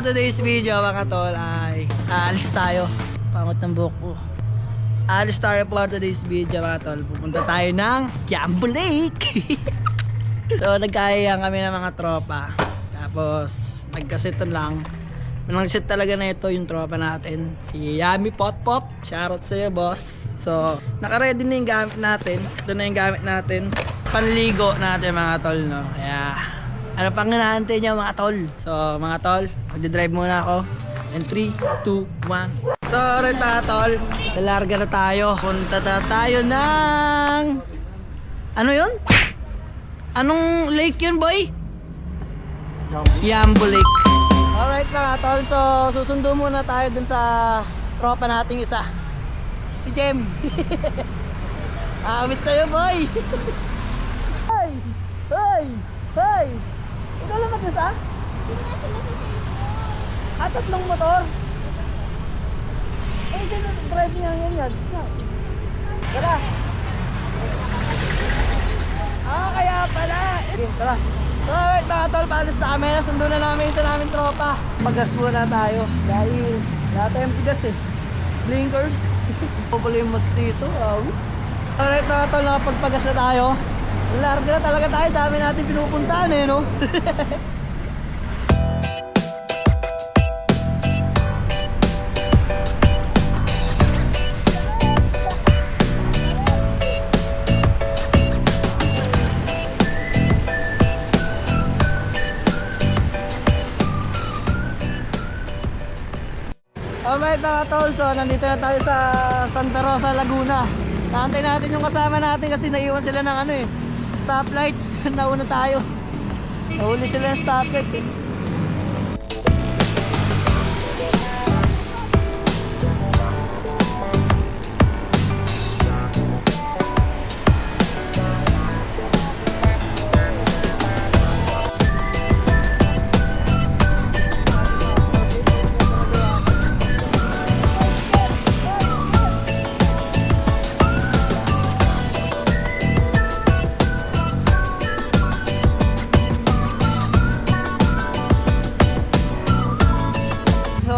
today's video mga tol ay aalis tayo. Pangot ng buhok ko. Aalis tayo for today's video mga tol. Pupunta tayo ng Campo Lake. So nagkayayang kami ng mga tropa. Tapos nagkasitan lang. Nangsit talaga na ito yung tropa natin. Si Yami Potpot. Shoutout sa'yo boss. So nakaready na yung gamit natin. Ito na yung gamit natin. Panligo natin mga tol, no? Kaya ano pang hinaantay niyo mga tol? So mga tol, magdadrive muna ako. And 3, 2, 1. So alright mga tol, lalarga na tayo. Punta na tayo ng... Ano yun? Anong lake yun boy? Yambo Lake. Alright mga tol, so susundo muna tayo dun sa tropa nating isa. Si Jem. Awit sa'yo boy. Hey! Hey! Hey! Ikaw lang mag-isa? At tatlong motor? Eh, sino drive niya yan? Tara! Kaya pala! Okay, tara! So, alright mga tol, paalis na kami. Nasundo na namin isa namin tropa. Pagas muna tayo. Dahil lahat tayong pigas eh. Blinkers. Pupuli yung mosquito. Alright mga tol, nakapagpagas na tayo. Larga na talaga tayo, dami natin pinupuntahan eh, no? Alright mga tol, so nandito na tayo sa Santa Rosa, Laguna. Naantay natin yung kasama natin kasi naiwan sila ng ano eh, stoplight. Nauna tayo. Nahuli sila ng stoplight eh.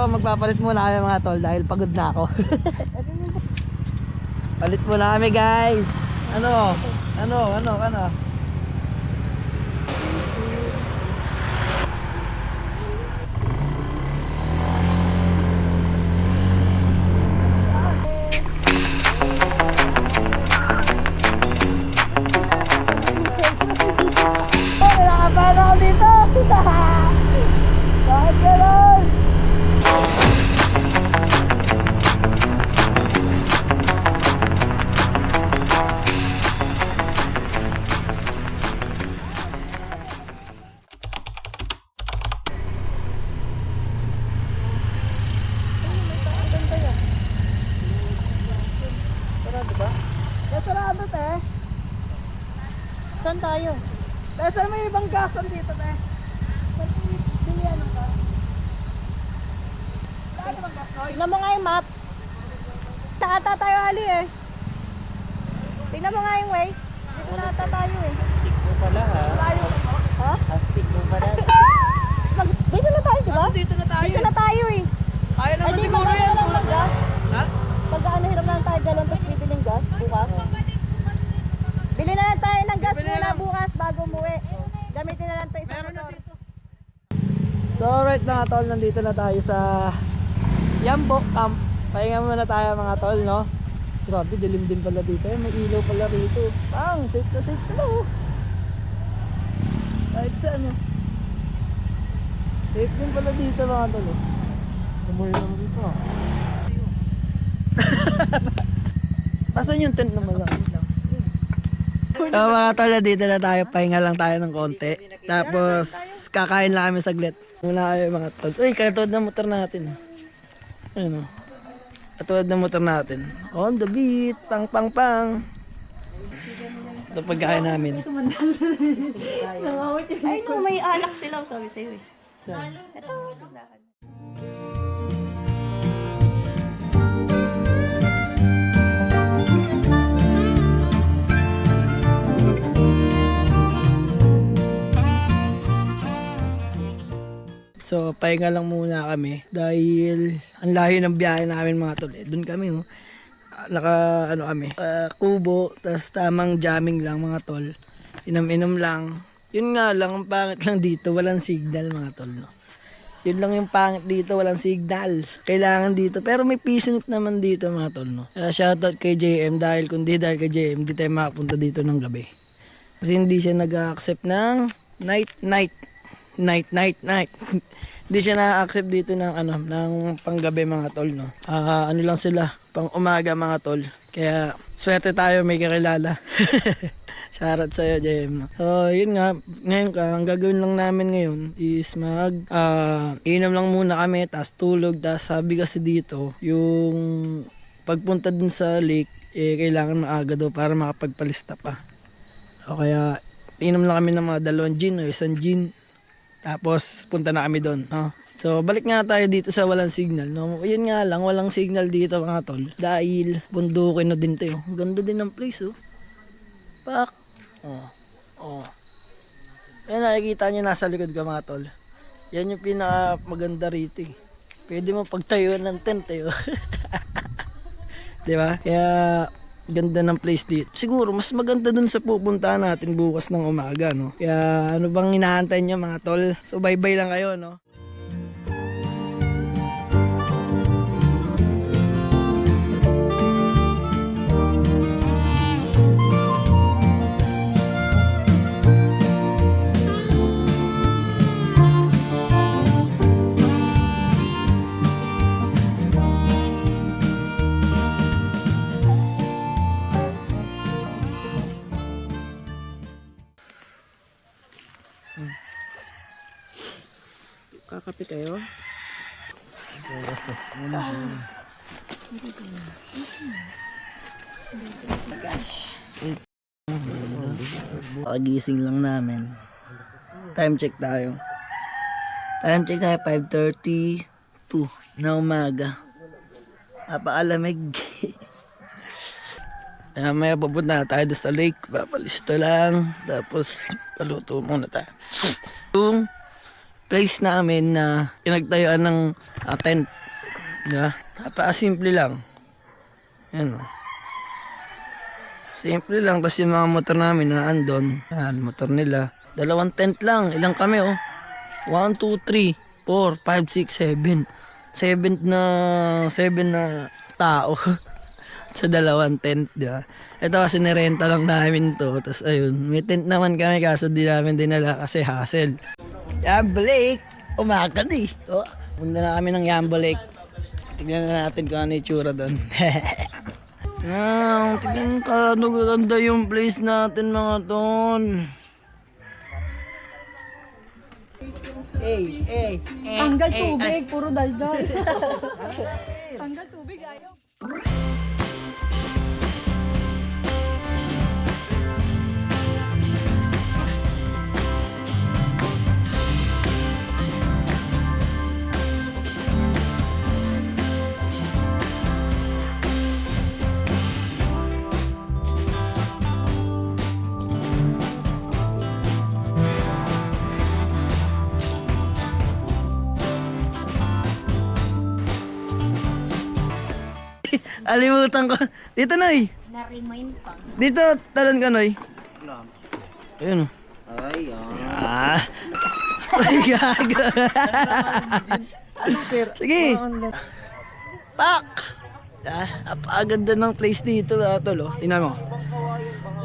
Magpapalit muna kami mga tol dahil pagod na ako. Palit muna kami guys. Ano? Nakapala ako dito. Bakit gano'n? Sarado te. Saan tayo? Saan may ibang gasan dito te? Saan bilihan ng gas? Saan ibang gas ko? Tignan mo nga yung map. Ata tayo hali eh. Tignan mo nga yung Waze. Dito na ata tayo eh. Astig mo pala ha? Ha? Astig mo pala. Dito na tayo diba? Dito na tayo. Dito na tayo eh. Kaya naman Ay, siguro yan. Ng gas. Ha? Pagka hiram lang tayo galon tapos bibili ng gas bukas. Bili na lang tayo ng gas muna bukas bago umuwi. Gamitin na lang ito isang motor. So alright mga tol, nandito na tayo sa Yambo Camp. Pahinga muna tayo mga tol, no? Grabe, dilim din pala dito. May ilaw pala rito. Safe na oh. Kahit sa ano. Safe din pala dito mga tol. Kumuli lang dito. Asan yung tent naman lang? So mga tol, dito na tayo. Pahinga lang tayo ng konti. Tapos kakain lang kami saglit. Muna kami mga tol. Uy, katulad ng motor natin. Ayun o. Katulad ng motor natin. On the beat. Pang pang pang. Ito pagkain namin. Ay no, may alak sila sabi sa'yo eh. Ito. So So, pahinga lang muna kami dahil ang layo ng biyahe namin mga tol. Doon kami kubo, tas tamang jamming lang mga tol. Inom-inom lang. Yun nga lang, ang pangit lang dito, walang signal mga tol. No? Yun lang yung pangit dito, walang signal. Kailangan dito, pero may piso naman dito mga tol. No? Kaya shoutout kay JM dahil kung di dahil kay JM, di tayo makapunta dito ng gabi. Kasi hindi siya nag-accept ng night. Hindi siya na-accept dito ng ng panggabi mga tol, no. Ano lang sila, pang umaga mga tol. Kaya swerte tayo may kakilala. Shoutout sa'yo, JM. No? So, yun nga, ngayon ang gagawin lang namin ngayon is inom lang muna kami, tas tulog, tas sabi kasi dito, yung pagpunta dun sa lake, kailangan maaga daw para makapagpalista pa. O kaya, inom lang kami ng mga 2 gin o 1 gin. Tapos, punta na kami doon. No? So, balik nga tayo dito sa walang signal. No? Yun nga lang, walang signal dito mga tol. Dahil, bundukin na din tayo. Ganda din ng place, oh. Pak. Oh. Ayan, nakikita nyo nasa likod ka mga tol. Yan yung pinaka maganda rito, eh. Pwede mo pagtayuan ng tent, eh. Oh. Diba? Kaya, ganda ng place dito. Siguro, mas maganda dun sa pupuntahan natin bukas ng umaga, no? Kaya, ano bang inaantay nyo mga tol? So, bye-bye lang kayo, no? Kakape kayo? Pagising lang namin. Time check tayo. 5:32 na umaga. Napakalamig. Maya pupunta na tayo doon sa lake. Papalisto lang. Tapos paluto muna tayo. Yung place namin na pinagtayuan ng tent. Diba? Napaka-simple lang. Yan o. Simple lang. Tapos yung mga motor namin na andon. Yan, motor nila. 2 tent lang. Ilang kami 1, 2, 3, 4, 5, 6, 7. 7 na tao. Sa 2 tent, diba? Ito kasi nirenta lang namin to. Tapos ayun, may tent naman kami kaso di namin dinala kasi hassle. Yambo Lake, umaga na eh. Oh, punta na kami ng Yambo Lake. Tignan na natin kung ano yung tsura doon. Tignan ka, ganda yung place natin mga ton. Tanggal tubig, puro daldal. Tanggal tubig, ayaw. Alimutan ko. Dito, Noy. Na-remind pa. Dito, talon ka, Noy. Ayun, oh. Ay, Ay, gago. Sige. Pak! Napakaganda ng place dito, tol, oh. Tingnan mo.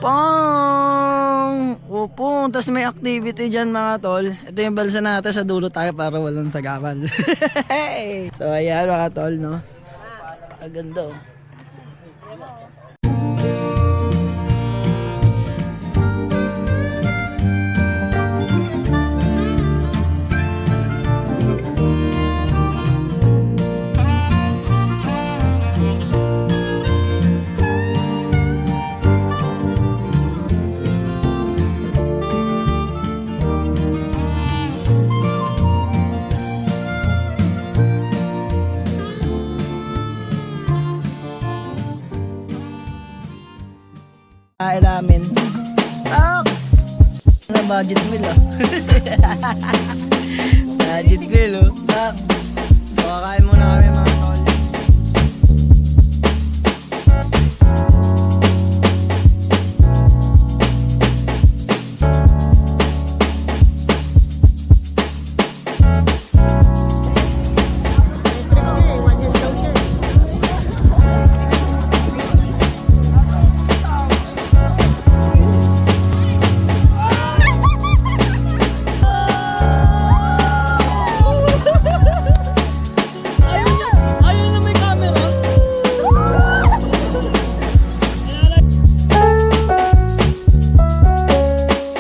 Pang! Opo, tas may activity dyan, mga tol. Ito yung balsa natin, sa dulo tayo para walang sagapan. So, ayan, mga tol, no? Napakaganda, oh. Kain namin. Ox! budget meal ah. Budget meal oh. Kakain muna kami